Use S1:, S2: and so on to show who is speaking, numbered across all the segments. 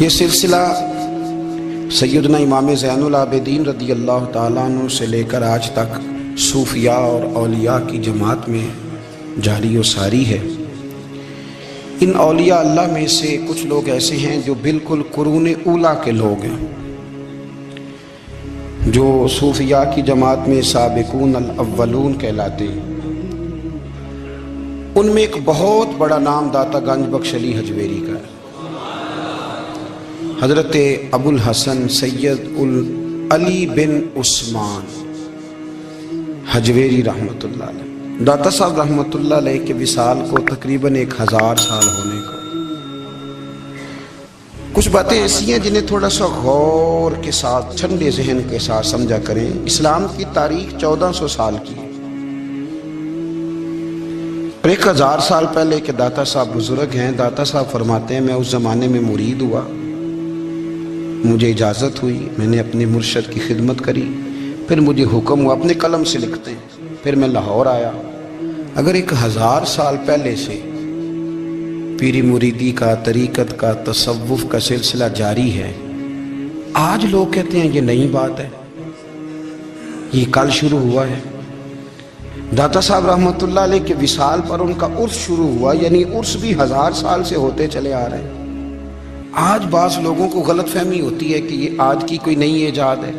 S1: یہ سلسلہ سیدنا امام زین العابدین رضی اللہ تعالیٰ عنہ سے لے کر آج تک صوفیاء اور اولیاء کی جماعت میں جاری و ساری ہے۔ ان اولیاء اللہ میں سے کچھ لوگ ایسے ہیں جو بالکل قرون اولیٰ کے لوگ ہیں، جو صوفیاء کی جماعت میں سابقون الاولون کہلاتے ہیں۔ ان میں ایک بہت بڑا نام داتا گنج بخش علی حجویری کا ہے۔ حضرت ابو الحسن سید علی بن عثمان حجویری رحمۃ اللہ علیہ، داتا صاحب رحمۃ اللہ علیہ کے وصال کو تقریباً 1000 سال ہونے کو۔ کچھ باتیں ایسی ہیں جنہیں تھوڑا سا غور کے ساتھ ٹھنڈے ذہن کے ساتھ سمجھا کریں۔ اسلام کی تاریخ 1400 سال کی ہے، اور 1000 سال پہلے کے داتا صاحب بزرگ ہیں۔ داتا صاحب فرماتے ہیں میں اس زمانے میں مرید ہوا، مجھے اجازت ہوئی، میں نے اپنے مرشد کی خدمت کری، پھر مجھے حکم ہوا، اپنے قلم سے لکھتے ہیں، پھر میں لاہور آیا۔ اگر 1000 سال پہلے سے پیری مریدی کا، طریقت کا، تصوف کا سلسلہ جاری ہے، آج لوگ کہتے ہیں یہ نئی بات ہے، یہ کل شروع ہوا ہے۔ داتا صاحب رحمۃ اللہ علیہ کے وصال پر ان کا عرس شروع ہوا، یعنی عرس بھی 1000 سال سے ہوتے چلے آ رہے ہیں۔ آج بعض لوگوں کو غلط فہمی ہوتی ہے کہ یہ آج کی کوئی نئی ایجاد ہے،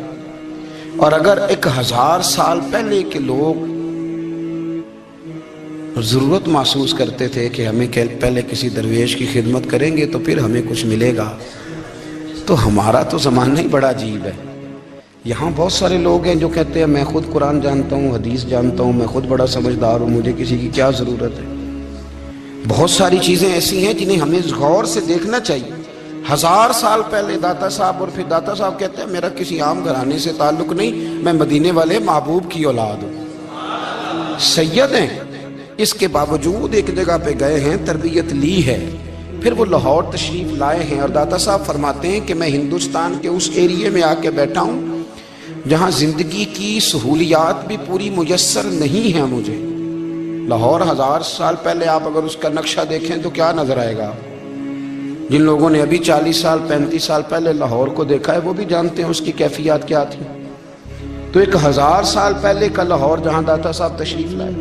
S1: اور اگر 1000 سال پہلے کے لوگ ضرورت محسوس کرتے تھے کہ ہمیں پہلے کسی درویش کی خدمت کریں گے تو پھر ہمیں کچھ ملے گا، تو ہمارا تو زمانہ ہی بڑا عجیب ہے۔ یہاں بہت سارے لوگ ہیں جو کہتے ہیں میں خود قرآن جانتا ہوں، حدیث جانتا ہوں، میں خود بڑا سمجھدار ہوں، مجھے کسی کی کیا ضرورت ہے۔ بہت ساری چیزیں ایسی ہیں جنہیں ہمیں غور سے دیکھنا چاہیے۔ 1000 سال پہلے داتا صاحب، اور پھر داتا صاحب کہتے ہیں میرا کسی عام گھرانے سے تعلق نہیں، میں مدینے والے محبوب کی اولاد ہوں، سید ہیں۔ اس کے باوجود ایک جگہ پہ گئے ہیں، تربیت لی ہے، پھر وہ لاہور تشریف لائے ہیں، اور داتا صاحب فرماتے ہیں کہ میں ہندوستان کے اس ایریے میں آ کے بیٹھا ہوں جہاں زندگی کی سہولیات بھی پوری میسر نہیں ہیں مجھے۔ لاہور 1000 سال پہلے آپ اگر اس کا نقشہ دیکھیں تو کیا نظر آئے گا؟ جن لوگوں نے ابھی 40 سال 35 سال پہلے لاہور کو دیکھا ہے وہ بھی جانتے ہیں اس کی کیفیات کیا تھی۔ تو 1000 سال پہلے کا لاہور جہاں داتا صاحب تشریف لائے،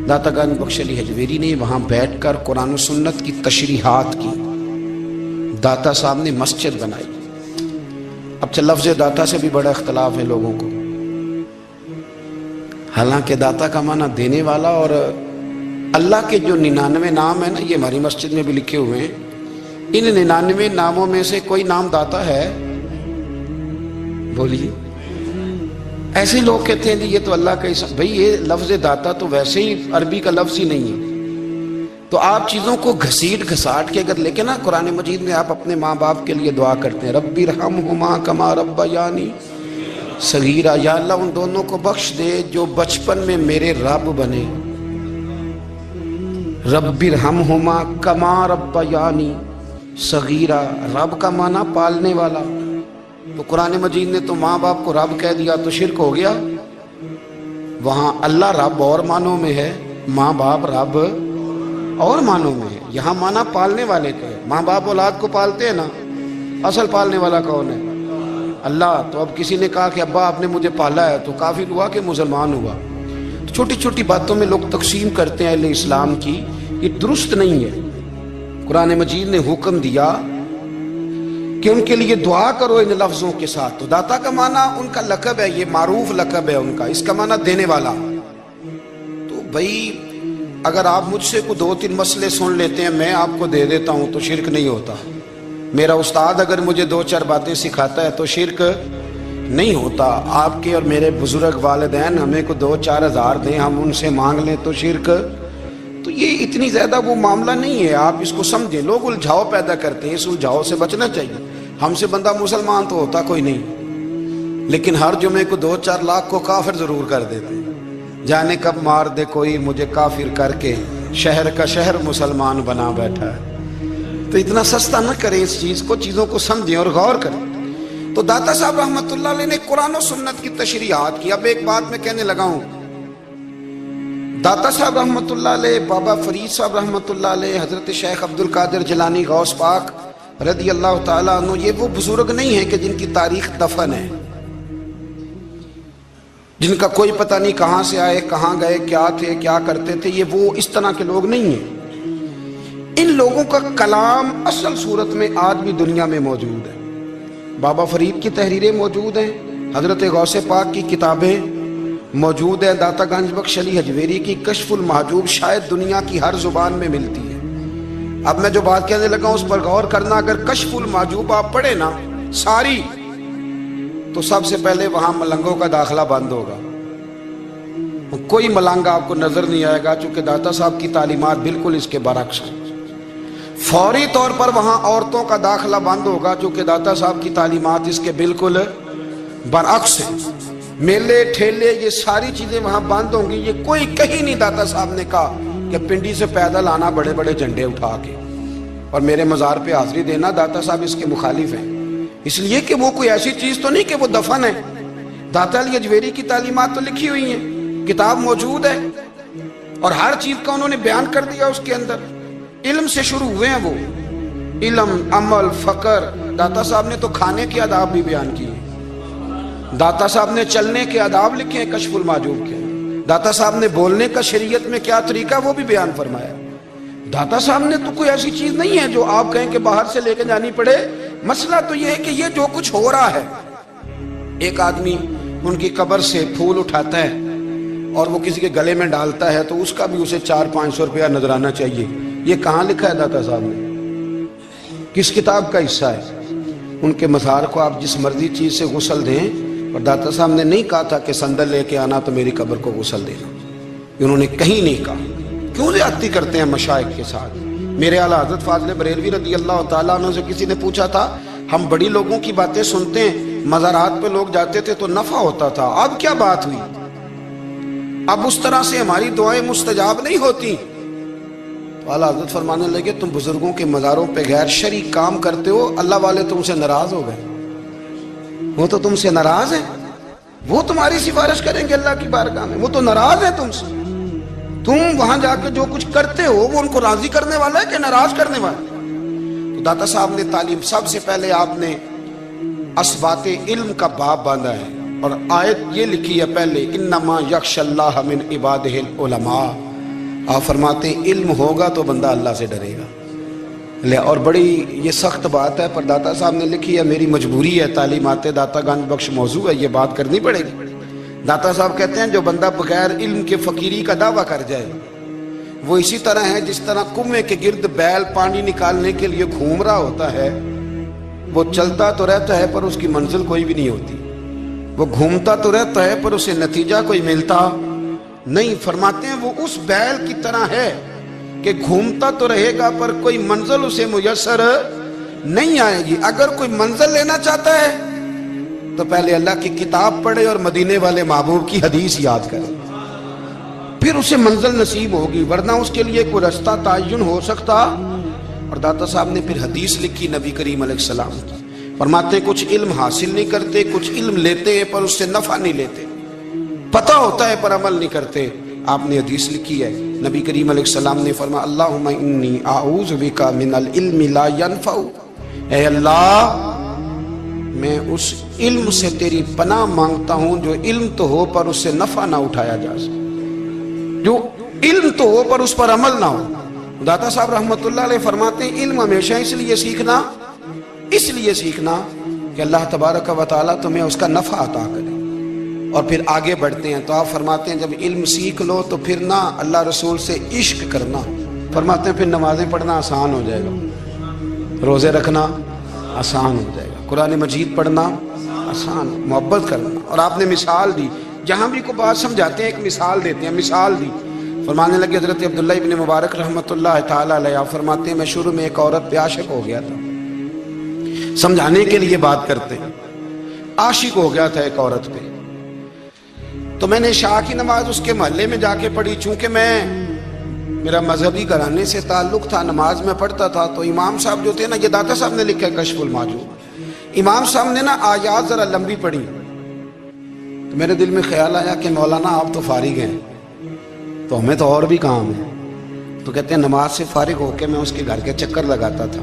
S1: داتا گنج بخش علی حجویری نے وہاں بیٹھ کر قرآن و سنت کی تشریحات کی۔ داتا صاحب نے مسجد بنائی۔ اب لفظ داتا سے بھی بڑا اختلاف ہے لوگوں کو، حالانکہ داتا کا معنی دینے والا، اور اللہ کے جو 99 نام ہیں نا، یہ ہماری مسجد میں بھی لکھے ہوئے ہیں، ان 99 ناموں میں سے کوئی نام داتا ہے؟ بولیے۔ ایسے لوگ کہتے ہیں جی یہ تو اللہ کا اسم، بھئی یہ لفظ داتا تو ویسے ہی عربی کا لفظ ہی نہیں ہے۔ تو آپ چیزوں کو گھسیٹ گھساٹ کے اگر لیکن نا قرآن مجید میں آپ اپنے ماں باپ کے لیے دعا کرتے ہیں ربی ارحمہما کما ربیانی صغیرا، یا اللہ ان دونوں کو بخش دے جو بچپن میں میرے رب بنے۔ ربی ارحمہما کما ربیانی صغیرا، رب کا معنی پالنے والا، تو قرآن مجید نے تو ماں باپ کو رب کہہ دیا تو شرک ہو گیا۔ وہاں اللہ رب اور معنوں میں ہے، ماں باپ رب اور معنوں میں ہے۔ یہاں معنی پالنے والے کا ہے، ماں باپ اولاد کو پالتے ہیں نا، اصل پالنے والا کون ہے؟ اللہ۔ تو اب کسی نے کہا کہ ابا آپ نے مجھے پالا ہے، تو کافر ہوا کہ مسلمان ہوا؟ چھوٹی چھوٹی باتوں میں لوگ تقسیم کرتے ہیں اہل اسلام کی، یہ درست نہیں ہے۔ قرآن مجید نے حکم دیا کہ ان کے لیے دعا کرو ان لفظوں کے ساتھ۔ تو داتا کا معنی ان کا لقب ہے، یہ معروف لقب ہے ان کا، اس کا معنی دینے والا۔ تو بھئی اگر آپ مجھ سے کوئی 2-3 مسئلے سن لیتے ہیں، میں آپ کو دے دیتا ہوں تو شرک نہیں ہوتا۔ میرا استاد اگر مجھے 2-4 باتیں سکھاتا ہے تو شرک نہیں ہوتا۔ آپ کے اور میرے بزرگ والدین ہمیں کو 2-4 ہزار دیں، ہم ان سے مانگ لیں تو شرک، تو یہ اتنی زیادہ وہ معاملہ نہیں ہے۔ آپ اس کو سمجھیں، لوگ الجھاؤ پیدا کرتے ہیں، اس الجھاؤ سے بچنا چاہیے۔ ہم سے بندہ مسلمان تو ہوتا کوئی نہیں، لیکن ہر جمعے کو 2-4 لاکھ کو کافر ضرور کر دیتے ہیں۔ جانے کب مار دے کوئی مجھے کافر کر کے، شہر کا شہر مسلمان بنا بیٹھا ہے۔ تو اتنا سستا نہ کریں اس چیز کو، چیزوں کو سمجھیں اور غور کریں۔ تو داتا صاحب رحمۃ اللہ علیہ نے قرآن و سنت کی تشریحات کی۔ اب ایک بات میں کہنے لگا ہوں، داتا صاحب رحمۃ اللہ علیہ، بابا فرید صاحب رحمۃ اللہ علیہ، حضرت شیخ عبد القادر جیلانی غوث پاک رضی اللہ تعالیٰ عنہ یہ وہ بزرگ نہیں ہے کہ جن کی تاریخ دفن ہے، جن کا کوئی پتہ نہیں کہاں سے آئے، کہاں گئے، کیا تھے، کیا کرتے تھے، یہ وہ اس طرح کے لوگ نہیں ہیں۔ ان لوگوں کا کلام اصل صورت میں آج بھی دنیا میں موجود ہے۔ بابا فرید کی تحریریں موجود ہیں، حضرت غوث پاک کی کتابیں موجود ہیں، داتا گنج بخش علی حجویری کی کشف المحجوب شاید دنیا کی ہر زبان میں ملتی ہے۔ اب میں جو بات کہنے لگا اس پر غور کرنا، اگر کشف المحجوب آپ پڑھے نا ساری، تو سب سے پہلے وہاں ملنگوں کا داخلہ بند ہوگا، کوئی ملنگ آپ کو نظر نہیں آئے گا، چونکہ داتا صاحب کی تعلیمات بالکل اس کے برعکس ہیں۔ فوری طور پر وہاں عورتوں کا داخلہ بند ہوگا، چونکہ داتا صاحب کی تعلیمات اس کے بالکل برعکس ہیں۔ میلے ٹھیلے یہ ساری چیزیں وہاں بند ہوں گی۔ یہ کوئی کہیں نہیں داتا صاحب نے کہا کہ پنڈی سے پیدل آنا بڑے بڑے جھنڈے اٹھا کے اور میرے مزار پہ حاضری دینا، داتا صاحب اس کے مخالف ہیں، اس لیے کہ وہ کوئی ایسی چیز تو نہیں کہ وہ دفن ہے۔ داتا علی حجویری کی تعلیمات تو لکھی ہوئی ہیں، کتاب موجود ہے، اور ہر چیز کا انہوں نے بیان کر دیا اس کے اندر۔ علم سے شروع ہوئے ہیں وہ، علم، عمل، فقر۔ داتا صاحب نے تو کھانے کے آداب بھی بیان کیے، داتا صاحب نے چلنے کے آداب لکھے ہیں کشف المحجوب کے، داتا صاحب نے بولنے کا شریعت میں کیا طریقہ وہ بھی بیان فرمایا۔ داتا صاحب نے تو کوئی ایسی چیز نہیں ہے جو آپ کہیں کہ باہر سے لے کے جانی پڑے۔ مسئلہ تو یہ ہے کہ یہ جو کچھ ہو رہا ہے، ایک آدمی ان کی قبر سے پھول اٹھاتا ہے اور وہ کسی کے گلے میں ڈالتا ہے تو اس کا بھی اسے 400-500 روپیہ نذرانہ چاہیے۔ یہ کہاں لکھا ہے داتا صاحب نے؟ کس کتاب کا حصہ ہے؟ ان کے مزار کو آپ جس مرضی چیز سے غسل دیں، اور داتا صاحب نے نہیں کہا تھا کہ سندل لے کے آنا تو میری قبر کو غسل دینا، انہوں نے کہیں نہیں کہا۔ کیوں زیادتی کرتے ہیں مشائخ کے ساتھ؟ میرے اعلیٰ حضرت فاضل بریلوی رضی اللہ تعالیٰ عنہ سے کسی نے پوچھا تھا، ہم بڑی لوگوں کی باتیں سنتے ہیں، مزارات پہ لوگ جاتے تھے تو نفع ہوتا تھا، اب کیا بات ہوئی؟ اب اس طرح سے ہماری دعائیں مستجاب نہیں ہوتی۔ تو اعلیٰ حضرت فرمانے لگے، تم بزرگوں کے مزاروں پہ غیر شرعی کام کرتے ہو، اللہ والے تم سے ناراض ہو گئے، وہ تو تم سے ناراض ہیں، وہ تمہاری سفارش کریں گے اللہ کی بارگاہ میں، وہ تو ناراض ہیں تم سے۔ تم وہاں جا کے جو کچھ کرتے ہو وہ ان کو راضی کرنے والا ہے کہ ناراض کرنے والا؟ تو داتا صاحب نے تعلیم، سب سے پہلے آپ نے اسبات علم کا باب باندھا ہے، اور آیت یہ لکھی ہے پہلے، انما یخشی اللہ من عبادہ العلماء۔ آپ فرماتے ہیں علم ہوگا تو بندہ اللہ سے ڈرے گا۔ اور بڑی یہ سخت بات ہے، پر داتا صاحب نے لکھی ہے، میری مجبوری ہے، تعلیمات داتا گنج بخش موضوع ہے، یہ بات کرنی پڑے گی۔ داتا صاحب کہتے ہیں جو بندہ بغیر علم کے فقیری کا دعویٰ کر جائے وہ اسی طرح ہے جس طرح کنویں کے گرد بیل پانی نکالنے کے لیے گھوم رہا ہوتا ہے، وہ چلتا تو رہتا ہے پر اس کی منزل کوئی بھی نہیں ہوتی، وہ گھومتا تو رہتا ہے پر اسے نتیجہ کوئی ملتا نہیں۔ فرماتے ہیں وہ اس بیل کی طرح ہے کہ گھومتا تو رہے گا پر کوئی منزل اسے میسر نہیں آئے گی۔ اگر کوئی منزل لینا چاہتا ہے تو پہلے اللہ کی کتاب پڑھے اور مدینے والے محبوب کی حدیث یاد کرے، پھر اسے منزل نصیب ہوگی، ورنہ اس کے لیے کوئی رستہ تعین ہو سکتا۔ اور داتا صاحب نے پھر حدیث لکھی نبی کریم علیہ السلام کی، فرماتے ہیں کچھ علم حاصل نہیں کرتے، کچھ علم لیتے ہیں پر اس سے نفع نہیں لیتے، پتہ ہوتا ہے پر عمل نہیں کرتے۔ آپ نے حدیث لکھی ہے، نبی کریم علیہ السلام نے فرمایا، اللہم انی اعوذ بک من العلم لا ینفع، اے اللہ میں اس علم سے تیری پناہ مانگتا ہوں جو علم تو ہو پر اس سے نفع نہ اٹھایا جا سکے، جو علم تو ہو پر اس پر عمل نہ ہو۔ داتا صاحب رحمت اللہ علیہ فرماتے ہیں علم ہمیشہ اس لیے سیکھنا کہ اللہ تبارک و تعالیٰ تمہیں اس کا نفع عطا کرے، اور پھر آگے بڑھتے ہیں۔ تو آپ فرماتے ہیں جب علم سیکھ لو تو پھر نہ اللہ رسول سے عشق کرنا، فرماتے ہیں پھر نمازیں پڑھنا آسان ہو جائے گا، روزے رکھنا آسان ہو جائے گا، قرآن مجید پڑھنا آسان، محبت کرنا۔ اور آپ نے مثال دی، جہاں بھی کوئی بات سمجھاتے ہیں ایک مثال دیتے ہیں، مثال دی۔ فرمانے لگے حضرت عبداللہ ابن مبارک رحمۃ اللہ تعالیٰ علیہ، آپ فرماتے ہیں میں شروع میں ایک عورت پہ عاشق ہو گیا تھا، سمجھانے کے لیے بات کرتے ہیں، عاشق ہو گیا تھا ایک عورت پہ، تو میں نے عشاء کی نماز اس کے محلے میں جا کے پڑھی، چونکہ میرا مذہبی گھرانے سے تعلق تھا، نماز میں پڑھتا تھا، تو امام صاحب جو تھے نا، یہ داتا صاحب نے لکھا ہے کشف المحجوب، امام صاحب نے نا آیات ذرا لمبی پڑھی، تو میرے دل میں خیال آیا کہ مولانا آپ تو فارغ ہیں تو ہمیں تو اور بھی کام ہے، تو کہتے ہیں نماز سے فارغ ہو کے میں اس کے گھر کے چکر لگاتا تھا،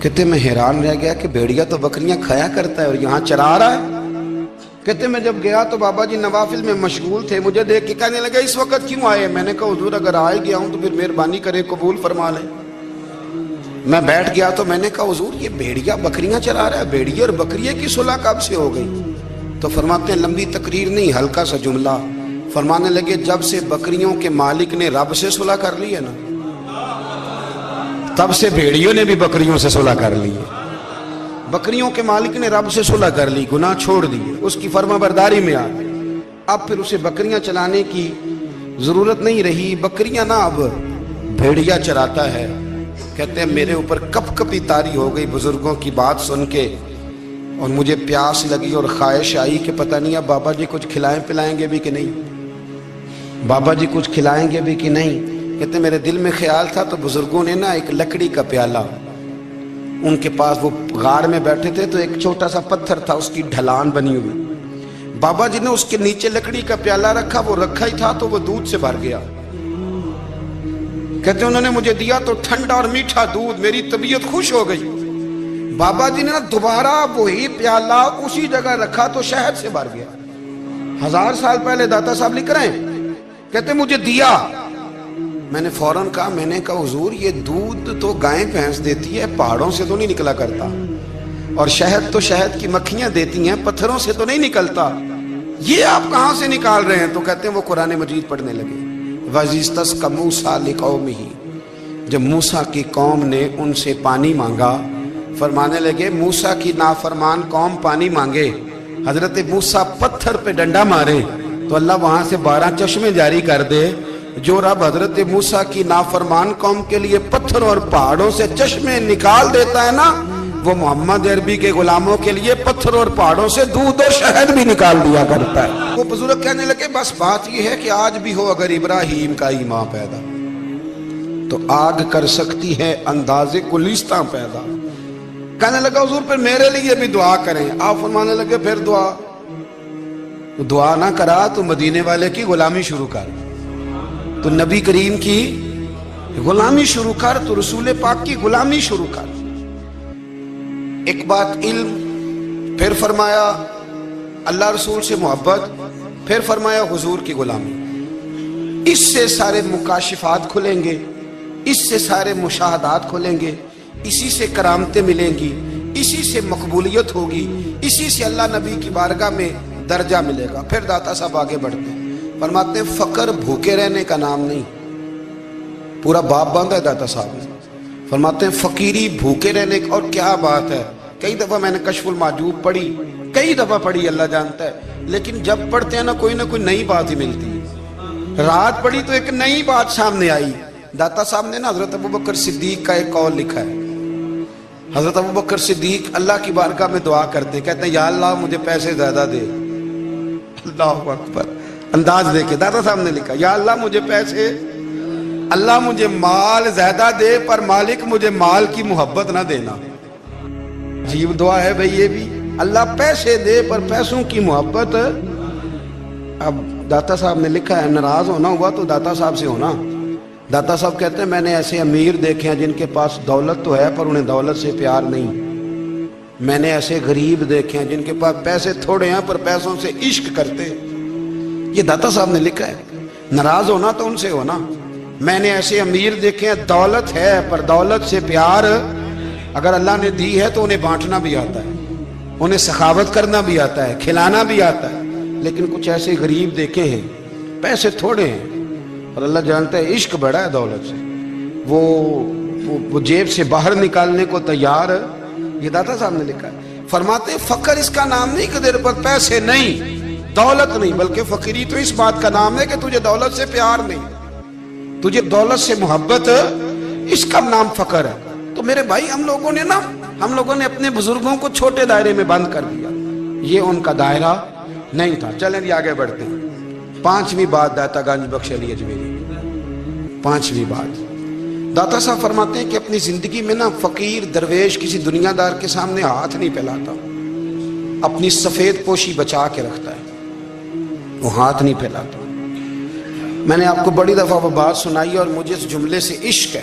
S1: کہتے میں حیران رہ گیا کہ بھیڑیا تو بکریاں کھایا کرتا ہے اور یہاں چرا رہا ہے۔ کہتے میں جب گیا تو بابا جی نوافل میں مشغول تھے، مجھے دیکھ کے کہنے لگا اس وقت کیوں آئے؟ میں نے کہا حضور اگر آئے گیا ہوں تو پھر مہربانی کرے قبول فرما لیں۔ میں بیٹھ گیا تو میں نے کہا حضور یہ بھیڑیا بکریاں چرا رہا ہے، بھیڑیا اور بکریے کی صلح کب سے ہو گئی؟ تو فرماتے ہیں لمبی تقریر نہیں، ہلکا سا جملہ۔ فرمانے لگے جب سے بکریوں کے مالک نے رب سے صلح کر لی ہے نا، تب سے بھیڑیوں نے بھی بکریوں سے صلح کر لی ہے۔ بکریوں کے مالک نے رب سے صلح کر لی، گناہ چھوڑ دیے، اس کی فرما برداری میں آ گئے۔ اب پھر اسے بکریاں چلانے کی ضرورت نہیں رہی، بکریاں نہ اب بھیڑیا چراتا ہے۔ کہتے ہیں میرے اوپر کپ کپی طاری ہو گئی بزرگوں کی بات سن کے، اور مجھے پیاس لگی اور خواہش آئی کہ پتہ نہیں اب بابا جی کچھ کھلائیں پلائیں گے بھی کہ نہیں، بابا جی کچھ کھلائیں گے بھی کہ نہیں۔ کہتے میرے دل میں خیال تھا تو بزرگوں نے نا ایک لکڑی کا پیالہ، ان کے پاس وہ غار میں بیٹھے تھے تو ایک چھوٹا سا پتھر تھا، اس کی ڈھلان بنی ہوئی، بابا جی نے اس کے نیچے لکڑی کا پیالہ رکھا، وہ رکھا ہی تھا تو وہ دودھ سے بھر گیا۔ کہتے انہوں نے مجھے دیا تو ٹھنڈا اور میٹھا دودھ، میری طبیعت خوش ہو گئی۔ بابا جی نے دوبارہ وہی پیالہ اسی جگہ رکھا تو شہد سے بھر گیا۔ 1000 سال پہلے داتا صاحب لکھ رہے ہیں، کہتے مجھے دیا، میں نے فوراً کہا، میں نے کہا حضور یہ دودھ تو گائیں بھینس دیتی ہے، پہاڑوں سے تو نہیں نکلا کرتا، اور شہد تو شہد کی مکھیاں دیتی ہیں، پتھروں سے تو نہیں نکلتا، یہ آپ کہاں سے نکال رہے ہیں؟ تو کہتے ہیں وہ قرآن مجید پڑھنے لگے۔ وَإِذِ اسْتَسْقَى مُوسَىٰ لِقَوْمِهِ، جب موسیٰ کی قوم نے ان سے پانی مانگا، فرمانے لگے موسیٰ کی نافرمان قوم پانی مانگے، حضرت موسیٰ پتھر پہ ڈنڈا مارے تو اللہ وہاں سے 12 چشمے جاری کر دے۔ جو رب حضرت موسیٰ کی نافرمان قوم کے لیے پتھر اور پہاڑوں سے چشمے نکال دیتا ہے نا، وہ محمد عربی کے غلاموں کے لیے پتھر اور پہاڑوں سے دودھ اور شہد بھی نکال دیا کرتا ہے۔ وہ بزرگ کہنے لگے بس بات یہ ہے کہ آج بھی ہو اگر ابراہیم کا ہی ماں پیدا تو آگ کر سکتی ہے انداز گلستاں پیدا۔ کہنے لگا حضور پھر میرے لیے بھی دعا کریں۔ آپ فرمانے لگے پھر دعا نہ کرا تو مدینے والے کی غلامی شروع کر، تو نبی کریم کی غلامی شروع کر، تو رسول پاک کی غلامی شروع کر۔ ایک بات علم، پھر فرمایا اللہ رسول سے محبت، پھر فرمایا حضور کی غلامی۔ اس سے سارے مکاشفات کھلیں گے، اس سے سارے مشاہدات کھلیں گے، اسی سے کرامتیں ملیں گی، اسی سے مقبولیت ہوگی، اسی سے اللہ نبی کی بارگاہ میں درجہ ملے گا۔ پھر داتا صاحب آگے بڑھتے ہیں، فرماتے ہیں فقر بھوکے رہنے کا نام نہیں، پورا باب باندھا ہے داتا صاحب نے۔ فرماتے ہیں فقیری بھوکے رہنے کا، اور کیا بات ہے، کئی دفعہ میں نے کشف المحجوب پڑھی، کئی دفعہ پڑھی، اللہ جانتا ہے، لیکن جب پڑھتے ہیں نا کوئی نئی بات ہی ملتی ہے۔ رات پڑھی تو ایک نئی بات سامنے آئی۔ داتا صاحب نے نا حضرت ابوبکر صدیق کا ایک قول لکھا ہے۔ حضرت ابوبکر صدیق اللہ کی بارگاہ میں دعا کرتے، کہتے ہیں یا اللہ مجھے پیسے زیادہ دے۔ اللہ اکبر، انداز دیکھے، داتا صاحب نے لکھا یا اللہ مجھے پیسے، اللہ مجھے مال زیادہ دے، پر مالک مجھے مال کی محبت نہ دینا۔ عجیب دعا ہے بھئی یہ بھی، اللہ پیسے دے پر پیسوں کی محبت۔ اب داتا صاحب نے لکھا ہے ناراض ہونا ہوا تو داتا صاحب سے ہونا۔ داتا صاحب کہتے ہیں میں نے ایسے امیر دیکھے ہیں جن کے پاس دولت تو ہے پر انہیں دولت سے پیار نہیں، میں نے ایسے غریب دیکھے ہیں جن کے پاس پیسے تھوڑے ہیں پر پیسوں سے عشق کرتے۔ یہ داتا صاحب نے لکھا ہے، ناراض ہونا تو ان سے ہونا۔ میں نے ایسے امیر دیکھے ہیں دولت ہے پر دولت سے پیار، اگر اللہ نے دی ہے تو انہیں بانٹنا بھی آتا ہے، انہیں سخاوت کرنا بھی آتا ہے، کھلانا بھی آتا ہے، لیکن کچھ ایسے غریب دیکھے ہیں پیسے تھوڑے ہیں اور اللہ جانتا ہے عشق بڑا ہے دولت سے، وہ جیب سے باہر نکالنے کو تیار ہے۔ یہ داتا صاحب نے لکھا ہے۔ فرماتے ہیں فقر اس کا نام نہیں کہ تیرے پر پیسے نہیں، دولت نہیں، بلکہ فقیری تو اس بات کا نام ہے کہ تجھے دولت سے پیار نہیں، تجھے دولت سے محبت، اس کا نام فقر ہے۔ تو میرے بھائی ہم لوگوں نے اپنے بزرگوں کو چھوٹے دائرے میں بند کر دیا، یہ ان کا دائرہ نہیں تھا۔ چلیں جی آگے بڑھتے ہیں۔ 5ویں بات داتا گنج بخش علی اجمیری، 5ویں بات داتا صاحب فرماتے ہیں کہ اپنی زندگی میں نا فقیر درویش کسی دنیا دار کے سامنے ہاتھ نہیں پھیلاتا، اپنی سفید پوشی بچا کے رکھتا ہے، وہ ہاتھ نہیں پھیلاتا۔ میں نے آپ کو بڑی دفعہ وہ بات سنائی اور مجھے اس جملے سے عشق ہے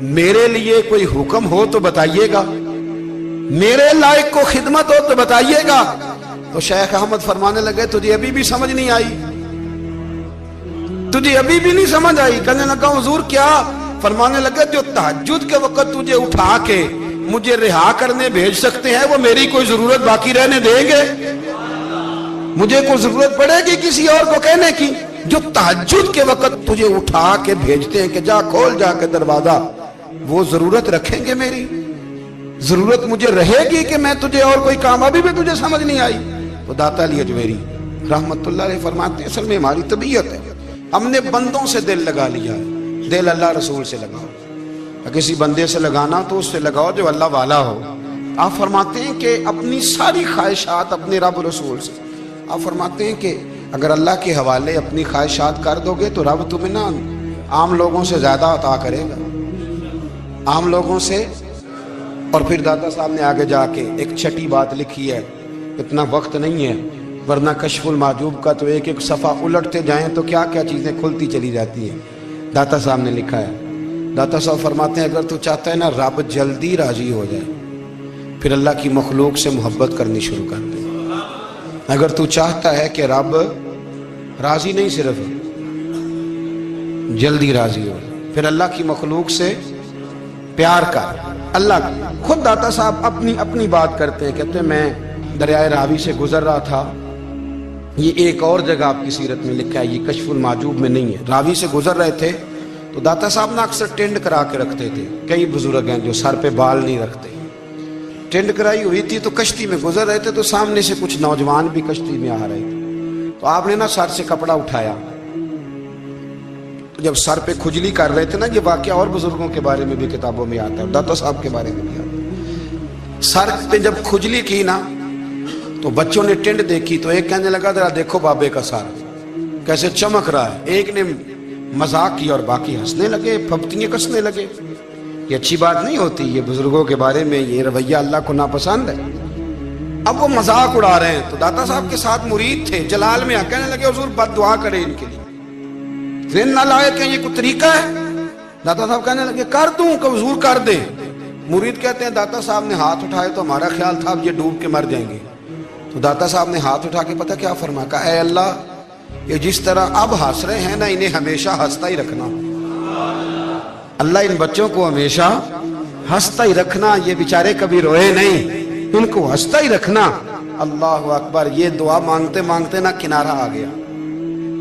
S1: میرے لیے کوئی حکم ہو تو بتائیے گا, میرے لائق کو خدمت ہو تو بتائیے گا. تو شیخ احمد فرمانے لگے تجھے ابھی بھی سمجھ نہیں آئی, تجھے ابھی بھی نہیں سمجھ آئی. کہنے لگا حضور کیا؟ فرمانے لگے جو تہجد کے وقت تجھے اٹھا کے مجھے رہا کرنے بھیج سکتے ہیں وہ میری کوئی ضرورت باقی رہنے دیں گے؟ مجھے کوئی ضرورت پڑے گی کسی اور کو کہنے کی؟ جو تہجد کے وقت تجھے اٹھا کے بھیجتے ہیں کہ جا کھول جا کے دروازہ, وہ ضرورت رکھیں گے میری؟ ضرورت مجھے رہے گی کہ میں تجھے اور کوئی کام؟ ابھی بھی تجھے سمجھ نہیں آئی. تو داتا علی اجمیری رحمت اللہ علیہ فرماتے ہیں اصل میں ہماری طبیعت ہے, ہم نے بندوں سے دل لگا لیا ہے. دل اللہ رسول سے لگاؤ, کسی بندے سے لگانا تو اس سے لگاؤ جو اللہ والا ہو. آپ فرماتے ہیں کہ اپنی ساری خواہشات اپنے رب رسول سے, آپ فرماتے ہیں کہ اگر اللہ کے حوالے اپنی خواہشات کر دو گے تو رب تمہیں نہ عام لوگوں سے زیادہ عطا کرے گا, عام لوگوں سے. اور پھر داتا صاحب نے آگے جا کے ایک چھٹی بات لکھی ہے, اتنا وقت نہیں ہے ورنہ کشف المحجوب کا تو ایک ایک صفحہ الٹتے جائیں تو کیا کیا چیزیں کھلتی چلی جاتی ہیں. داتا صاحب نے لکھا ہے, داتا صاحب فرماتے ہیں اگر تو چاہتا ہے نا رب جلدی راضی ہو جائے پھر اللہ کی مخلوق سے محبت کرنی شروع کر دے. اگر تو چاہتا ہے کہ رب راضی نہیں صرف جلدی راضی ہو پھر اللہ کی مخلوق سے پیار کر. اللہ خود داتا صاحب اپنی بات کرتے ہیں, کہتے ہیں میں دریائے راوی سے گزر رہا تھا, یہ ایک اور جگہ آپ کی سیرت میں لکھا ہے, یہ کشف المحجوب میں نہیں ہے. راوی سے گزر رہے تھے تو داتا صاحب نے اکثر ٹینڈ کرا کے رکھتے تھے. کئی بزرگ ہیں جو سر پہ بال نہیں رکھتے, ٹینڈ کرائی ہوئی تھی تو کشتی میں گزر رہے تھے تو سامنے سے کچھ نوجوان بھی کشتی میں آ رہے تھے. تو آپ نے نا سر سے کپڑا اٹھایا, جب سر پہ کھجلی کر رہے تھے نا, یہ واقعہ اور بزرگوں کے بارے میں بھی کتابوں میں آتا ہے, داتا صاحب کے بارے میں بھی آتا ہے. سر پہ جب کھجلی کی نا تو بچوں نے ٹینڈ دیکھی تو ایک کہنے لگا ذرا دیکھو بابے کا سر کیسے چمک رہا ہے. ایک نے مذاق کی اور باقی ہنسنے لگے, پھپتیاں کسنے لگے. یہ اچھی بات نہیں ہوتی, یہ بزرگوں کے بارے میں یہ رویہ اللہ کو ناپسند ہے. اب وہ مذاق اڑا رہے ہیں تو داتا صاحب کے ساتھ مرید تھے جلال میں, کہنے لگے حضور بد دعا کرے ان کے لیے, ذہن نہ لائے کہ یہ کوئی طریقہ ہے. داتا صاحب کہنے لگے کر دوں کہ حضور کر دیں. مرید کہتے ہیں داتا صاحب نے ہاتھ اٹھائے تو ہمارا خیال تھا اب یہ ڈوب کے مر جائیں گے. تو داتا صاحب نے ہاتھ اٹھا کے پتہ کیا فرمایا, کہا اے اللہ یہ جس طرح اب ہنس رہے ہیں نا انہیں ہمیشہ ہنستا ہی رکھنا. اللہ ان بچوں کو ہمیشہ ہنستا ہی رکھنا, یہ بیچارے کبھی روئے نہیں, ان کو ہنستا ہی رکھنا. اللہ اکبر. یہ دعا مانگتے مانگتے نا کنارہ آ گیا.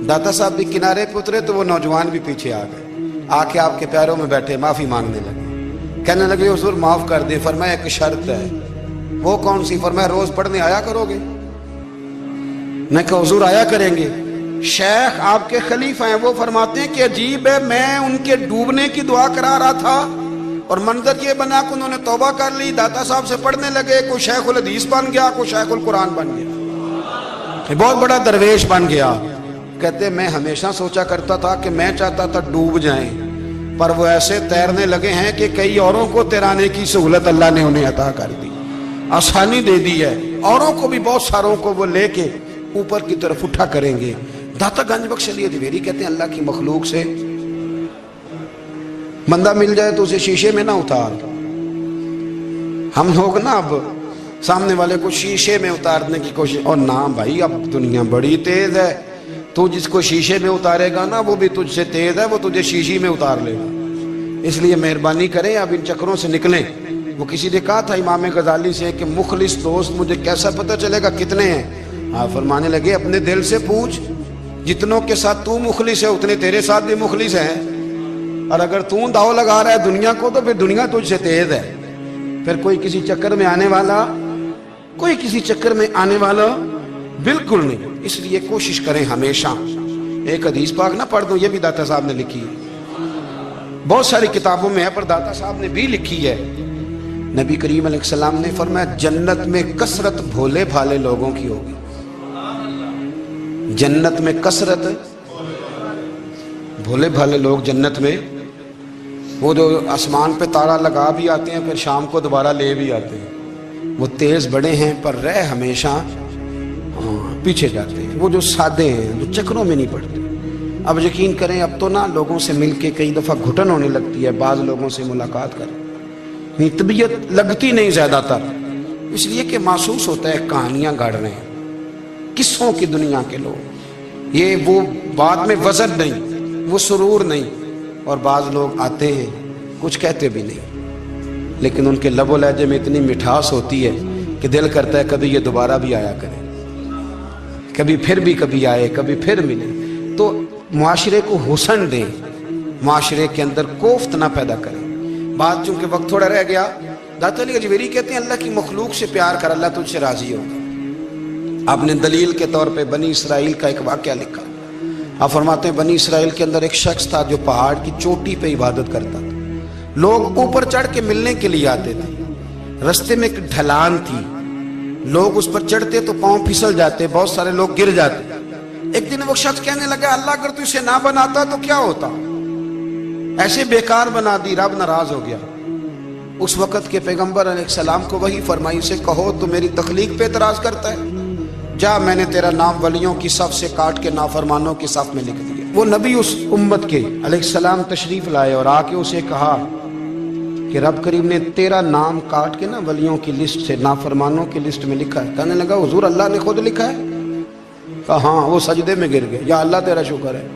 S1: داتا صاحب بھی کنارے پہ اترے تو وہ نوجوان بھی پیچھے آ گئے, آ کے آپ کے پیروں میں بیٹھے معافی مانگنے لگے. کہنے لگے حضور معاف کر دیں. فرمایا ایک شرط ہے. وہ کون سی؟ فرمایا روز پڑھنے آیا کرو گے. میں کہا حضور آیا کریں گے. شیخ آپ کے خلیفہ ہیں, وہ فرماتے ہیں کہ عجیب ہے میں ان کے ڈوبنے کی دعا کرا رہا تھا اور منظر یہ بنا کہ انہوں نے توبہ کر لی, داتا صاحب سے پڑھنے لگے, کوئی شیخ الحدیث بن گیا, کوئی شیخ القرآن بن گیا, بہت بڑا درویش بن گیا. کہتے میں ہمیشہ سوچا کرتا تھا کہ میں چاہتا تھا ڈوب جائیں, پر وہ ایسے تیرنے لگے ہیں کہ کئی اوروں کو تیرانے کی سہولت اللہ نے انہیں عطا کر دی, آسانی دے دی ہے. اوروں کو بھی بہت ساروں کو وہ لے کے اوپر کی طرف اٹھا کریں گے. داتا گنج بخش علی اجمیری کہتے ہیں اللہ کی مخلوق سے بندہ مل جائے تو اسے شیشے میں نہ اتار. ہم لوگ نا اب سامنے والے کو شیشے میں اتارنے کی کوشش, اور نہ بھائی اب دنیا بڑی تیز ہے, تو جس کو شیشے میں اتارے گا نا وہ بھی تجھ سے تیز ہے, وہ تجھے شیشی میں اتار لے گا. اس لیے مہربانی کریں اب ان چکروں سے نکلیں. وہ کسی نے کہا تھا امام غزالی سے کہ مخلص دوست مجھے کیسا پتہ چلے گا کتنے ہیں؟ آپ فرمانے لگے اپنے دل سے پوچھ, جتنوں کے ساتھ تو مخلص ہے اتنے تیرے ساتھ بھی مخلص ہیں, اور اگر تو داؤ لگا رہا ہے دنیا کو تو پھر دنیا تجھ سے تیز ہے. پھر کوئی کسی چکر میں آنے والا بالکل نہیں. اس لیے کوشش کریں ہمیشہ. ایک حدیث پاک نہ پڑھ دوں, یہ بھی داتا صاحب نے لکھی ہے, بہت ساری کتابوں میں ہے پر داتا صاحب نے بھی لکھی ہے. نبی کریم علیہ السلام نے فرمایا جنت میں کثرت بھولے بھالے لوگوں کی ہوگی. جنت میں کثرت بھولے بھالے لوگ جنت میں, وہ جو آسمان پہ تارا لگا بھی آتے ہیں پھر شام کو دوبارہ لے بھی آتے ہیں, وہ تیز بڑے ہیں پر رہ ہمیشہ پیچھے جاتے ہیں. وہ جو سادے ہیں جو چکروں میں نہیں پڑتے, اب یقین کریں اب تو نا لوگوں سے مل کے کئی دفعہ گھٹن ہونے لگتی ہے، بعض لوگوں سے ملاقات کریں طبیعت لگتی نہیں زیادہ تر، اس لیے کہ محسوس ہوتا ہے کہانیاں گاڑ رہے ہیں، قصوں کی دنیا کے لوگ، یہ وہ بعد میں وزن نہیں، وہ سرور نہیں، اور بعض لوگ آتے ہیں کچھ کہتے بھی نہیں، لیکن ان کے لب و لہجے میں اتنی مٹھاس ہوتی ہے کہ دل کرتا ہے کبھی یہ دوبارہ بھی آیا کرے، کبھی آئے، کبھی پھر ملے۔ تو معاشرے کو حسن دیں، معاشرے کے اندر کوفت نہ پیدا کریں۔ بات چونکہ وقت تھوڑا رہ گیا، داتا علی اجویری کہتے ہیں اللہ کی مخلوق سے پیار کر، اللہ تجھ سے راضی ہوگا۔ آپ نے دلیل کے طور پہ بنی اسرائیل کا ایک واقعہ لکھا۔ آپ فرماتے ہیں بنی اسرائیل کے اندر ایک شخص تھا جو پہاڑ کی چوٹی پہ عبادت کرتا تھا، لوگ اوپر چڑھ کے ملنے کے لیے آتے تھے، رستے میں ایک ڈھلان تھی، لوگ اس پر چڑھتے تو پاؤں پھسل جاتے، بہت سارے لوگ گر جاتے۔ ایک دن وہ شخص کہنے لگا اللہ اگر تو اسے نہ بناتا تو کیا ہوتا، ایسے بیکار بنا دی، رب ناراض ہو گیا۔ اس وقت کے پیغمبر علیہ السلام کو وہی فرمائی سے کہو تو میری تخلیق پہ اعتراض کرتا ہے، جا میں نے تیرا نام ولیوں کی صف سے کاٹ کے نافرمانوں کی صف میں لکھ دیا۔ وہ نبی اس امت کے علیہ السلام تشریف لائے اور آ کے اسے کہا کہ رب کریم نے تیرا نام کاٹ کے نا ولیوں کی لسٹ سے نافرمانوں کی لسٹ میں لکھا ہے۔ کہنے لگا حضور اللہ نے خود لکھا ہے؟ کہا ہاں۔ وہ سجدے میں گر گئے، یا اللہ تیرا شکر ہے،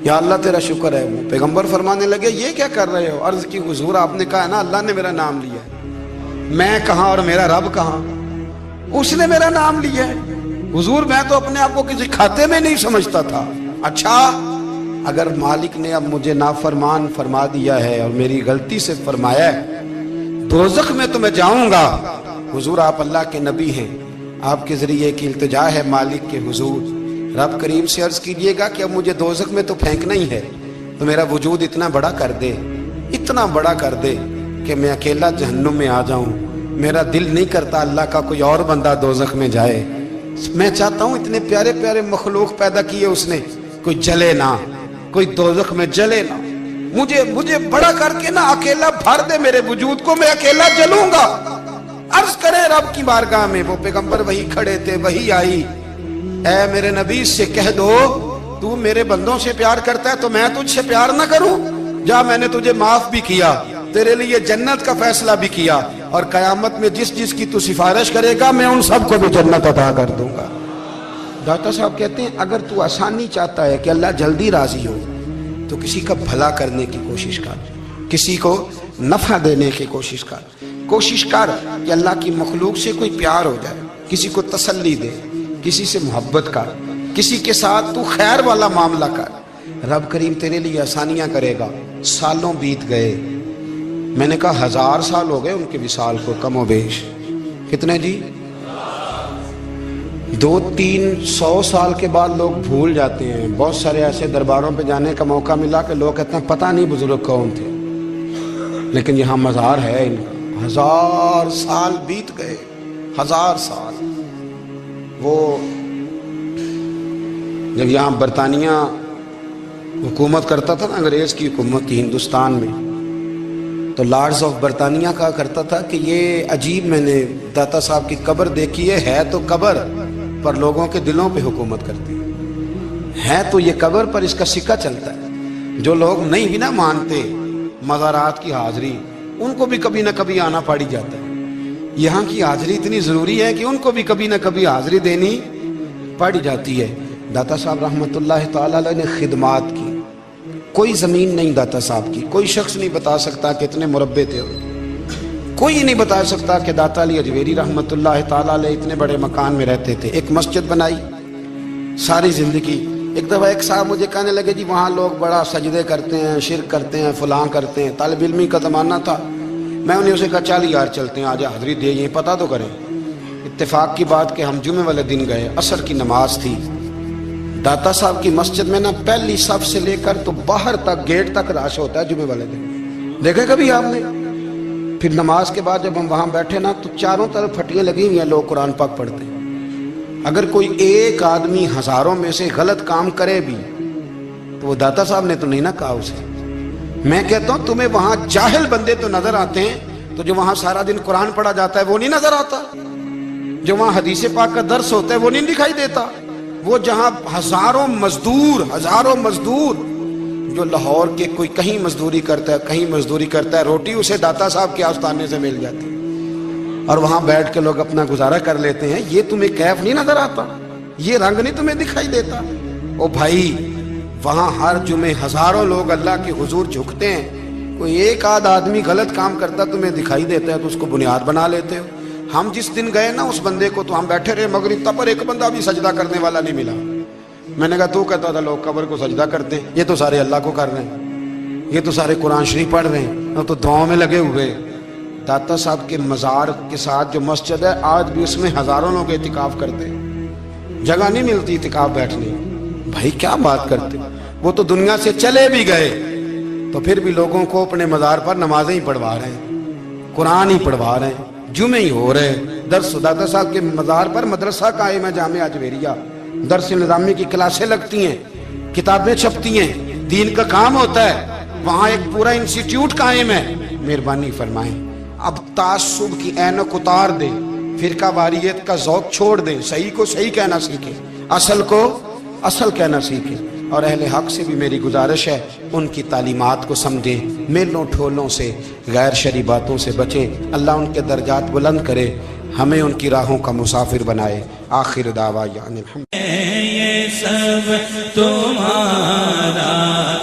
S1: یا اللہ تیرا شکر ہے۔ وہ پیغمبر فرمانے لگے یہ کیا کر رہے ہو؟ عرض کی حضور آپ نے کہا ہے نا اللہ نے میرا نام لیا ہے، میں کہاں اور میرا رب کہاں؟ اس نے میرا نام لیا ہے حضور، میں تو اپنے آپ کو کسی کھاتے میں نہیں سمجھتا تھا۔ اچھا اگر مالک نے اب مجھے نافرمان فرما دیا ہے اور میری غلطی سے فرمایا ہے دوزخ میں تو میں جاؤں گا۔ حضور آپ اللہ کے نبی ہیں، آپ کے ذریعے کی التجا ہے مالک کے حضور، رب کریم سے عرض کیجئے گا کہ اب مجھے دوزخ میں تو پھینکنا ہی ہے، تو میرا وجود اتنا بڑا کر دے، اتنا بڑا کر دے کہ میں اکیلا جہنم میں آ جاؤں۔ میرا دل نہیں کرتا اللہ کا کوئی اور بندہ دوزخ میں جائے، میں چاہتا ہوں اتنے پیارے پیارے مخلوق پیدا کیے اس نے، کوئی جلے نہ، کوئی دوزخ میں جلے نہ، مجھے بڑا کر کے نہ اکیلا بھر دے میرے وجود کو، میں اکیلا جلوں گا۔ عرض کرے رب کی بارگاہ میں، وہ پیغمبر وہی کھڑے تھے، وہی آئی، اے میرے نبی سے کہہ دو تو میرے بندوں سے پیار کرتا ہے تو میں تجھ سے پیار نہ کروں؟ جا میں نے تجھے معاف بھی کیا، تیرے لیے جنت کا فیصلہ بھی کیا، اور قیامت میں جس جس کی تو سفارش کرے گا میں ان سب کو بھی جنت عطا کر دوں گا۔ داتا صاحب کہتے ہیں اگر تو آسانی چاہتا ہے کہ اللہ جلدی راضی ہو تو کسی کا بھلا کرنے کی کوشش کر، کسی کو نفع دینے کی کوشش کر کہ اللہ کی مخلوق سے کوئی پیار ہو جائے، کسی کو تسلی دے، کسی سے محبت کر، کسی کے ساتھ تو خیر والا معاملہ کر، رب کریم تیرے لیے آسانیاں کرے گا۔ سالوں بیت گئے، میں نے کہا 1000 سال ہو گئے ان کے وصال کو کم و بیش، کتنے جی؟ 200-300 سال کے بعد لوگ بھول جاتے ہیں۔ بہت سارے ایسے درباروں پہ جانے کا موقع ملا کہ لوگ کہتے ہیں پتہ نہیں بزرگ کون تھے، لیکن یہاں مزار ہے ان کا۔ 1000 سال بیت گئے، 1000 سال۔ وہ جب یہاں برطانیہ حکومت کرتا تھا نا، انگریز کی حکومت تھی ہندوستان میں، تو لارڈز آف برطانیہ کہا کرتا تھا کہ یہ عجیب، میں نے داتا صاحب کی قبر دیکھی ہے تو قبر پر لوگوں کے دلوں پہ حکومت کرتی ہے تو یہ قبر پر اس کا سکہ چلتا ہے۔ جو لوگ نہیں بھی نہ مانتے مزارات کی حاضری، ان کو بھی کبھی نہ کبھی آنا پڑ جاتا ہے۔ یہاں کی حاضری اتنی ضروری ہے کہ ان کو بھی کبھی نہ کبھی حاضری دینی پڑ جاتی ہے۔ داتا صاحب رحمت اللہ تعالیٰ علیہ نے خدمات کی، کوئی زمین نہیں داتا صاحب کی، کوئی شخص نہیں بتا سکتا کہ اتنے مربع تھے، کوئی نہیں بتا سکتا کہ داتا علی اجویری رحمت اللہ تعالیٰ علیہ اتنے بڑے مکان میں رہتے تھے۔ ایک مسجد بنائی ساری زندگی۔ ایک دفعہ ایک صاحب مجھے کہنے لگے جی وہاں لوگ بڑا سجدے کرتے ہیں، شرک کرتے ہیں، فلاں کرتے ہیں، طالب علمی کا زمانہ تھا۔ میں انہیں اسے کہا چل یار چلتے ہیں، آج حاضری دے، یہ پتہ تو کریں۔ اتفاق کی بات کہ ہم جمعے والے دن گئے، عصر کی نماز تھی، داتا صاحب کی مسجد میں نا پہلی صف سے لے کر تو باہر تک گیٹ تک رش ہوتا ہے جمعے والے دن، دیکھے کبھی آپ نے؟ پھر نماز کے بعد جب ہم وہاں بیٹھے نا تو چاروں طرف پھٹیاں لگی ہوئی ہیں، لوگ قرآن پاک پڑھتے ہیں۔ اگر کوئی ایک آدمی ہزاروں میں سے غلط کام کرے بھی تو وہ داتا صاحب نے تو نہیں نہ کہا اسے۔ میں کہتا ہوں تمہیں وہاں جاہل بندے تو نظر آتے ہیں، تو جو وہاں سارا دن قرآن پڑھا جاتا ہے وہ نہیں نظر آتا، جو وہاں حدیث پاک کا درس ہوتا ہے وہ نہیں دکھائی دیتا، وہ جہاں ہزاروں مزدور جو لاہور کے کوئی کہیں مزدوری کرتا ہے کہیں مزدوری کرتا ہے، روٹی اسے داتا صاحب کے آستانے سے مل جاتی اور وہاں بیٹھ کے لوگ اپنا گزارا کر لیتے ہیں، یہ تمہیں کیف نہیں نظر آتا؟ یہ رنگ نہیں تمہیں دکھائی دیتا؟ او بھائی، وہاں ہر جمعے ہزاروں لوگ اللہ کے حضور جھکتے ہیں، کوئی ایک آدھ آدمی غلط کام کرتا تمہیں دکھائی دیتا ہے تو اس کو بنیاد بنا لیتے ہو۔ ہم جس دن گئے نا اس بندے کو، تو ہم بیٹھے رہے مغرب تک، پر ایک بندہ بھی سجدہ کرنے والا نہیں ملا۔ میں نے کہا تو کہتا تھا لوگ قبر کو سجدہ کرتے ہیں، یہ تو سارے اللہ کو کر رہے ہیں، یہ تو سارے قرآن شریف پڑھ رہے ہیں اور تو دعاؤں میں لگے ہوئے۔ داتا صاحب کے مزار کے ساتھ جو مسجد ہے، آج بھی اس میں ہزاروں لوگ اعتکاف کرتے ہیں، جگہ نہیں ملتی اعتکاف بیٹھنے۔ بھائی کیا بات کرتے، وہ تو دنیا سے چلے بھی گئے تو پھر بھی لوگوں کو اپنے مزار پر نمازیں ہی پڑھوا رہے ہیں، قرآن ہی پڑھوا رہے ہیں، جمعے ہی ہو رہے ہیں، درس۔ داتا صاحب کے مزار پر مدرسہ قائم ہے، جامعہ اجویریہ، درس نظامی کی کلاسیں لگتی ہیں، کتابیں چھپتی ہیں، دین کا کام ہوتا ہے، وہاں ایک پورا انسٹیٹیوٹ قائم ہے۔ مہربانی فرمائیں، اب تعصب کی اینک اتار دیں، فرقہ واریت کا ذوق چھوڑ دیں، صحیح کو صحیح کہنا سیکھیں، اصل کو اصل کہنا سیکھیں۔ اور اہل حق سے بھی میری گزارش ہے، ان کی تعلیمات کو سمجھیں، میلوں ٹھولوں سے، غیر شرعی باتوں سے بچیں۔ اللہ ان کے درجات بلند کرے، ہمیں ان کی راہوں کا مسافر بنائے۔ آخر دعوانا الحمد
S2: یہ سب تمہارا